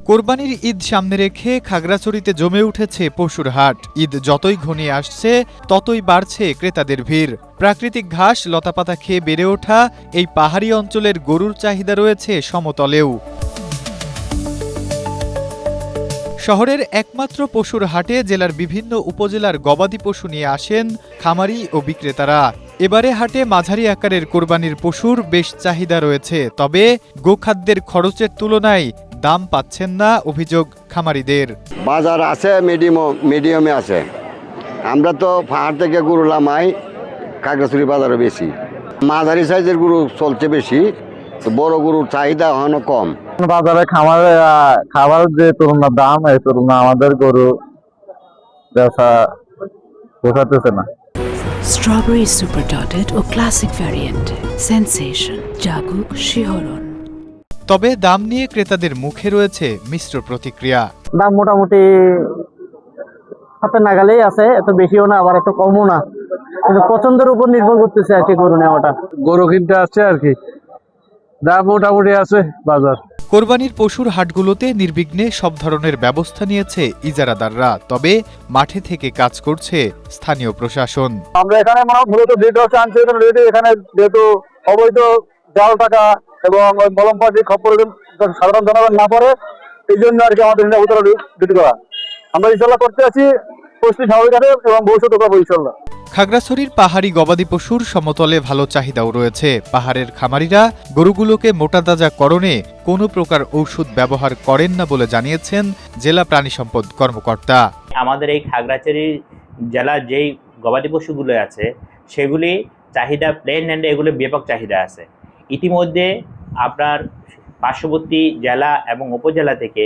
কোরবানির ঈদ সামনে রেখে খাগড়াছড়িতে জমে উঠেছে পশুর হাট। ঈদ যতই ঘনিয়ে আসছে ততই বাড়ছে ক্রেতাদের ভিড়। প্রাকৃতিক ঘাস লতাপাতা খেয়ে বেড়ে ওঠা এই পাহাড়ি অঞ্চলের গরুর চাহিদা রয়েছে সমতলেও। শহরের একমাত্র পশুর হাটে জেলার বিভিন্ন উপজেলার গবাদি পশু নিয়ে আসেন খামারি ও বিক্রেতারা। এবারে হাটে মাঝারি আকারের কোরবানির পশুর বেশ চাহিদা রয়েছে, তবে গোখাদ্যের খরচের তুলনায় দাম পাচ্ছেন না অভিযোগ খামারিদের। বাজার আছে, মিডিয়ামে আছে। আমরা তো পাহাড় থেকে গরু লামাই, খাগড়াছড়ি বাজারে বেশি। মাঝারি সাইজের গরু চলছে বেশি, তো বড় গরুর চাহিদা এখনো কম। বাজারে খাবারের যে তুলনা দাম, এই তুলনা আমাদের গরু ব্যবসা পোষাতেছে না। স্ট্রবেরি সুপার ডটেড ও ক্লাসিক ভ্যারিয়েন্ট সেন্সেশন জাগুক শিহরণ। তবে দাম নিয়ে ক্রেতাদের মুখে রয়েছে মিশ্র প্রতিক্রিয়া। দাম মোটামুটি হাতে নাগালেই আছে, এত বেশিও না আবার এত কমও না, কিন্তু পছন্দের উপর নির্ভর করতেছে আর কি গরু নেওয়াটা। গরু কিনতে আসছে আর কি, দাম মোটামুটি আছে বাজার। কোরবানির পশুর হাটগুলোতে নির্বিঘ্নে সব ধরনের ব্যবস্থা নিয়েছে ইজারাদাররা, তবে মাঠে থেকে কাজ করছে স্থানীয় প্রশাসন। আমরা এখানে মূলত আনছি, এখানে যেহেতু অবৈধ জাল টাকা এবং মলম পাটি খপ্পরে সাধারণ জনগণ না পড়ে, এই জন্য আর কি আমাদের ডিউটি করা। আমরা ইনশাল্লাহ করতে আছি, পরিস্থিতি স্বাভাবিক আছে এবং ভবিষ্যতে করবো ইনশাল্লাহ। খাগড়াছড়ির পাহাড়ি গবাদি পশুর সমতলে ভালো চাহিদাও রয়েছে। পাহাড়ের খামারিরা গরুগুলোকে মোটাতাজাকরণে কোনো প্রকার ঔষধ ব্যবহার করেন না বলে জানিয়েছেন জেলা প্রাণী সম্পদ কর্মকর্তা। আমাদের এই খাগড়াছড়ি জেলার যেই গবাদি পশুগুলো আছে সেগুলি চাহিদা প্লেন ল্যান্ডে এগুলো ব্যাপক চাহিদা আছে। ইতিমধ্যে আপনার পার্শ্ববর্তী জেলা এবং উপজেলা থেকে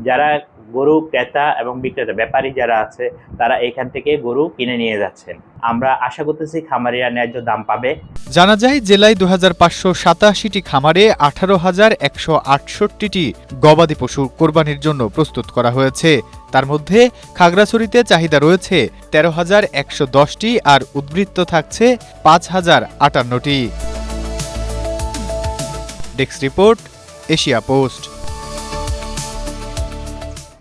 যারা গরু ক্রেতা এবং বিক্রেতা ব্যাপারী যারা আছে তারা এখান থেকে গরু কিনে নিয়ে যাচ্ছেন। আমরা আশা করতেছি খামারিরা ন্যায্য দাম পাবে। জানা যায় জেলায় 2587টি খামারে 18,168টি গবাদি পশু কোরবানির জন্য প্রস্তুত করা হয়েছে। তার মধ্যে খাগড়াছড়িতে চাহিদা রয়েছে 13,110টি আর উদ্বৃত্ত থাকছে 5,058টি। Desk report, Asia post.